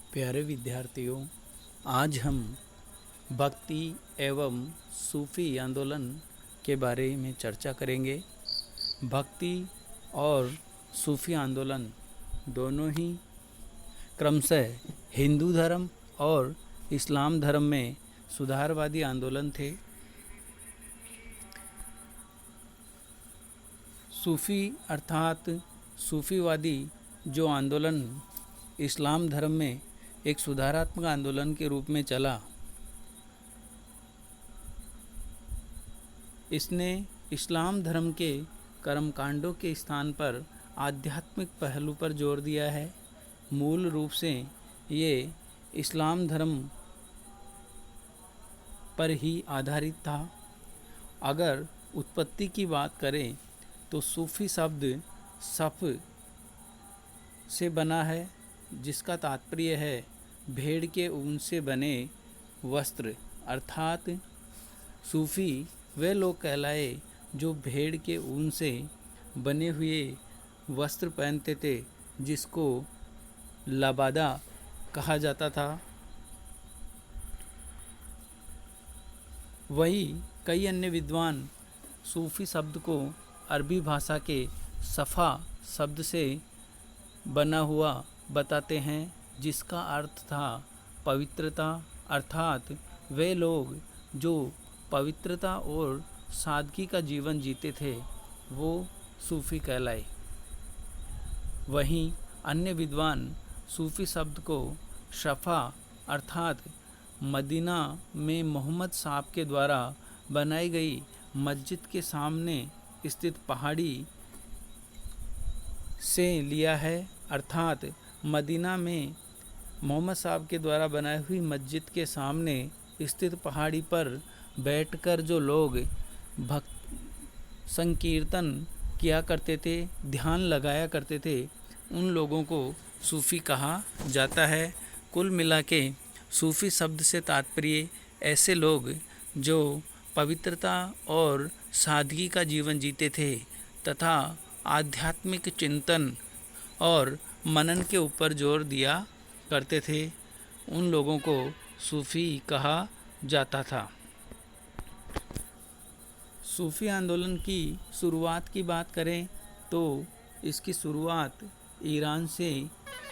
प्यारे विद्यार्थियों, आज हम भक्ति एवं सूफी आंदोलन के बारे में चर्चा करेंगे। भक्ति और सूफी आंदोलन दोनों ही क्रमशः हिंदू धर्म और इस्लाम धर्म में सुधारवादी आंदोलन थे। सूफी अर्थात सूफीवादी जो आंदोलन इस्लाम धर्म में एक सुधारात्मक आंदोलन के रूप में चला, इसने इस्लाम धर्म के कर्मकांडों के स्थान पर आध्यात्मिक पहलू पर जोर दिया है। मूल रूप से ये इस्लाम धर्म पर ही आधारित था। अगर उत्पत्ति की बात करें तो सूफी शब्द सफ़ से बना है, जिसका तात्पर्य है भेड़ के ऊन से बने वस्त्र, अर्थात सूफी वे लोग कहलाए जो भेड़ के ऊन से बने हुए वस्त्र पहनते थे, जिसको लबादा कहा जाता था। वही कई अन्य विद्वान सूफी शब्द को अरबी भाषा के सफ़ा शब्द से बना हुआ बताते हैं, जिसका अर्थ था पवित्रता, अर्थात वे लोग जो पवित्रता और सादगी का जीवन जीते थे वो सूफी कहलाए। वहीं अन्य विद्वान सूफी शब्द को शफ़ा अर्थात मदीना में मोहम्मद साहब के द्वारा बनाई गई मस्जिद के सामने स्थित पहाड़ी से लिया है, अर्थात मदीना में मोहम्मद साहब के द्वारा बनाई हुई मस्जिद के सामने स्थित पहाड़ी पर बैठकर जो लोग भक्त संकीर्तन किया करते थे, ध्यान लगाया करते थे, उन लोगों को सूफ़ी कहा जाता है। कुल मिला के सूफ़ी शब्द से तात्पर्य ऐसे लोग जो पवित्रता और सादगी का जीवन जीते थे तथा आध्यात्मिक चिंतन और मनन के ऊपर जोर दिया करते थे, उन लोगों को सूफ़ी कहा जाता था। सूफ़ी आंदोलन की शुरुआत की बात करें तो इसकी शुरुआत ईरान से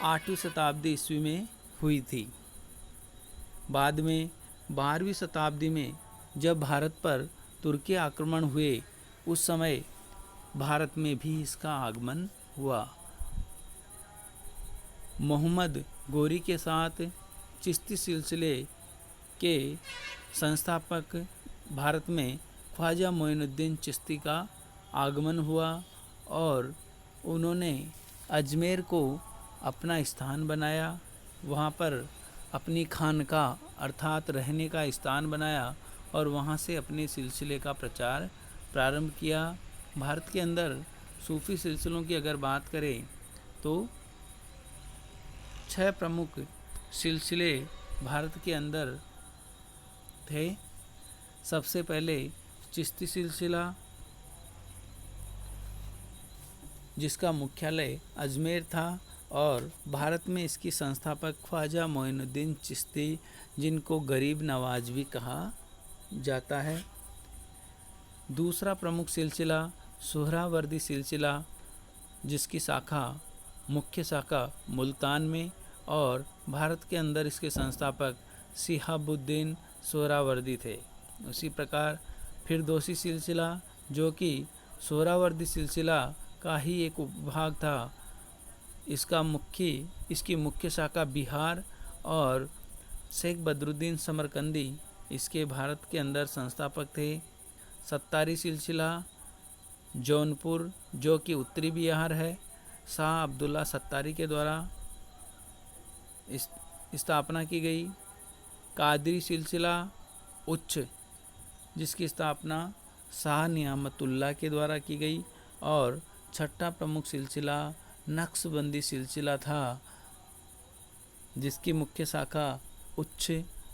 8वीं शताब्दी ईस्वी में हुई थी। बाद में 12वीं शताब्दी में जब भारत पर तुर्की आक्रमण हुए, उस समय भारत में भी इसका आगमन हुआ। मोहम्मद गोरी के साथ चिश्ती सिलसिले के संस्थापक भारत में ख्वाजा मोइनुद्दीन चिश्ती का आगमन हुआ और उन्होंने अजमेर को अपना स्थान बनाया। वहाँ पर अपनी खानकाह अर्थात रहने का स्थान बनाया और वहाँ से अपने सिलसिले का प्रचार प्रारंभ किया। भारत के अंदर सूफ़ी सिलसिलों की अगर बात करें तो 6 प्रमुख सिलसिले भारत के अंदर थे। सबसे पहले चिश्ती सिलसिला, जिसका मुख्यालय अजमेर था और भारत में इसकी संस्थापक ख्वाजा मोइनुद्दीन चिश्ती, जिनको गरीब नवाज भी कहा जाता है। दूसरा प्रमुख सिलसिला सुहरावर्दी सिलसिला, जिसकी मुख्य शाखा मुल्तान में और भारत के अंदर इसके संस्थापक शिहाबुद्दीन सोहरावर्दी थे। उसी प्रकार फिरदौसी सिलसिला, जो कि सोहरावर्दी सिलसिला का ही एक उपभाग था, इसकी मुख्य शाखा बिहार और शेख बदरुद्दीन समरकंदी इसके भारत के अंदर संस्थापक थे। सत्तारी सिलसिला जौनपुर, जो कि उत्तरी बिहार है, शाह अब्दुल्ला सत्तारी के द्वारा स्थापना की गई। कादरी सिलसिला उच्च, जिसकी स्थापना शाह नियामतुल्लाह के द्वारा की गई। और छठा प्रमुख सिलसिला नक्शबंदी सिलसिला था, जिसकी मुख्य शाखा उच्च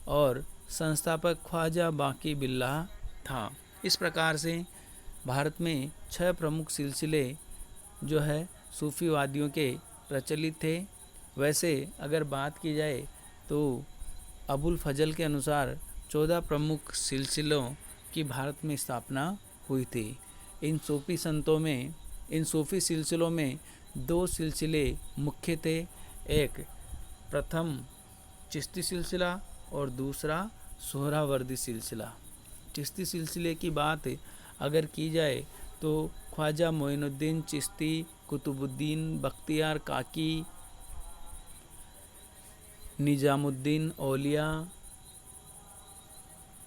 और संस्थापक ख्वाजा बाकी बिल्लाह था। इस प्रकार से भारत में 6 प्रमुख सिलसिले जो है सूफीवादियों के प्रचलित थे वैसे अगर बात की जाए तो अबुल फजल के अनुसार 14 प्रमुख सिलसिलों की भारत में स्थापना हुई थी। इन सूफ़ी सिलसिलों में 2 सिलसिले मुख्य थे। एक प्रथम चिश्ती सिलसिला और दूसरा सोहरावर्दी सिलसिला। चिश्ती सिलसिले की बात अगर की जाए तो ख्वाजा मोइनुद्दीन चिश्ती, कुतुबुद्दीन बख्तियार काकी, निजामुद्दीन औलिया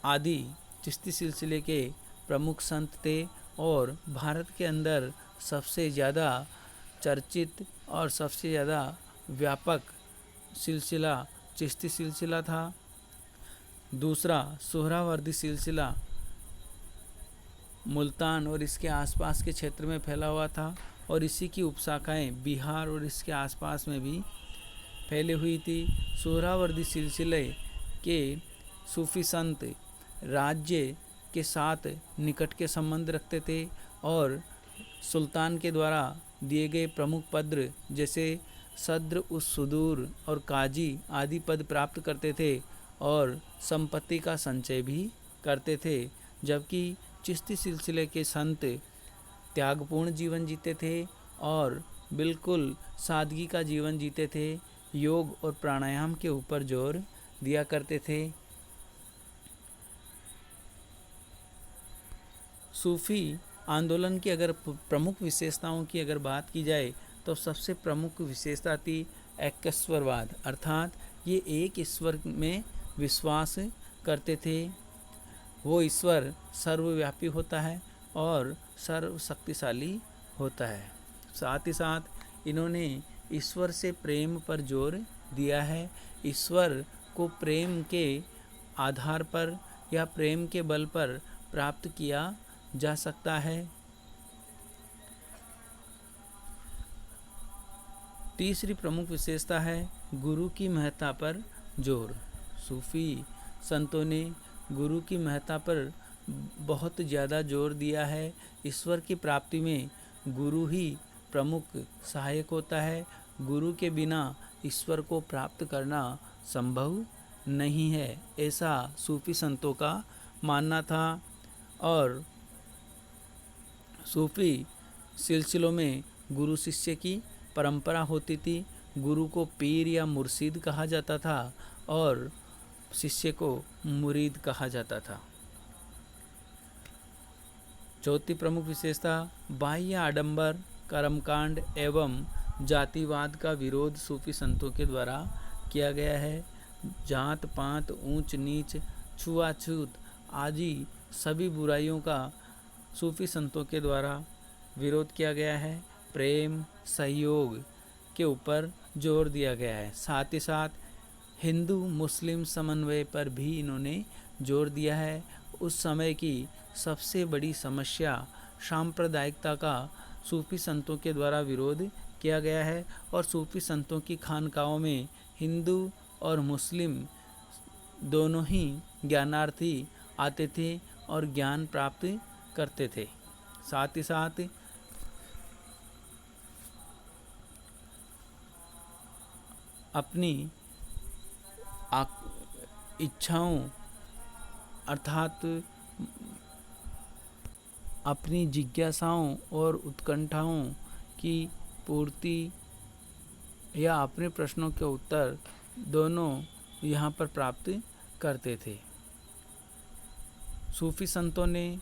आदि चिश्ती सिलसिले के प्रमुख संत थे और भारत के अंदर सबसे ज़्यादा चर्चित और सबसे ज़्यादा व्यापक सिलसिला चिश्ती सिलसिला था। दूसरा सोहरावर्दी सिलसिला मुल्तान और इसके आसपास के क्षेत्र में फैला हुआ था और इसी की उपशाखाएं बिहार और इसके आसपास में भी फैली हुई थी। सोहरावर्दी सिलसिले के सूफी संत राज्य के साथ निकट के संबंध रखते थे और सुल्तान के द्वारा दिए गए प्रमुख पद जैसे सद्र उस सुदूर और काजी आदि पद प्राप्त करते थे और संपत्ति का संचय भी करते थे। जबकि चिश्ती सिलसिले के संत त्यागपूर्ण जीवन जीते थे और बिल्कुल सादगी का जीवन जीते थे, योग और प्राणायाम के ऊपर जोर दिया करते थे। सूफी आंदोलन की अगर प्रमुख विशेषताओं की अगर बात की जाए तो सबसे प्रमुख विशेषता थी एकस्वरवाद, अर्थात ये एक ईश्वर में विश्वास करते थे। वो ईश्वर सर्वव्यापी होता है और सर्वशक्तिशाली होता है। साथ ही साथ इन्होंने ईश्वर से प्रेम पर जोर दिया है। ईश्वर को प्रेम के आधार पर या प्रेम के बल पर प्राप्त किया जा सकता है। तीसरी प्रमुख विशेषता है गुरु की महत्ता पर जोर। सूफी संतों ने गुरु की महत्ता पर बहुत ज़्यादा जोर दिया है। ईश्वर की प्राप्ति में गुरु ही प्रमुख सहायक होता है। गुरु के बिना ईश्वर को प्राप्त करना संभव नहीं है, ऐसा सूफी संतों का मानना था। और सूफी सिलसिलों में गुरु शिष्य की परंपरा होती थी। गुरु को पीर या मुर्शिद कहा जाता था और शिष्य को मुरीद कहा जाता था। चौथी प्रमुख विशेषता बाह्य आडंबर, कर्मकांड एवं जातिवाद का विरोध सूफी संतों के द्वारा किया गया है। जात पात, ऊंच नीच, छुआछूत आदि सभी बुराइयों का सूफी संतों के द्वारा विरोध किया गया है। प्रेम, सहयोग के ऊपर जोर दिया गया है। साथ ही साथ हिंदू मुस्लिम समन्वय पर भी इन्होंने जोर दिया है। उस समय की सबसे बड़ी समस्या सांप्रदायिकता का सूफी संतों के द्वारा विरोध किया गया है और सूफी संतों की खानकाहों में हिंदू और मुस्लिम दोनों ही ज्ञानार्थी आते थे और ज्ञान प्राप्त करते थे। साथ ही साथ अपनी इच्छाओं अर्थात अपनी जिज्ञासाओं और उत्कंठाओं की पूर्ति या अपने प्रश्नों के उत्तर दोनों यहाँ पर प्राप्त करते थे। सूफी संतों ने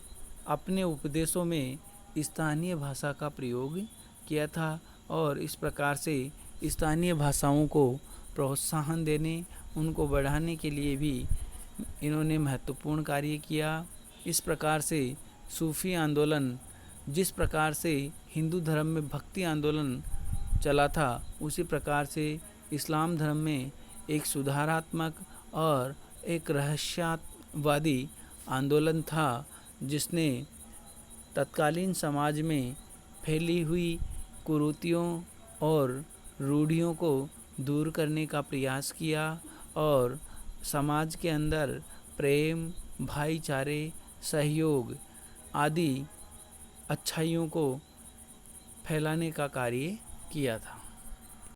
अपने उपदेशों में स्थानीय भाषा का प्रयोग किया था और इस प्रकार से स्थानीय भाषाओं को प्रोत्साहन देने, उनको बढ़ाने के लिए भी इन्होंने महत्वपूर्ण कार्य किया। इस प्रकार से सूफी आंदोलन जिस प्रकार से हिंदू धर्म में भक्ति आंदोलन चला था, उसी प्रकार से इस्लाम धर्म में एक सुधारात्मक और एक रहस्यवादी आंदोलन था, जिसने तत्कालीन समाज में फैली हुई कुरीतियों और रूढ़ियों को दूर करने का प्रयास किया और समाज के अंदर प्रेम, भाईचारे, सहयोग आदि अच्छाइयों को फैलाने का कार्य किया था।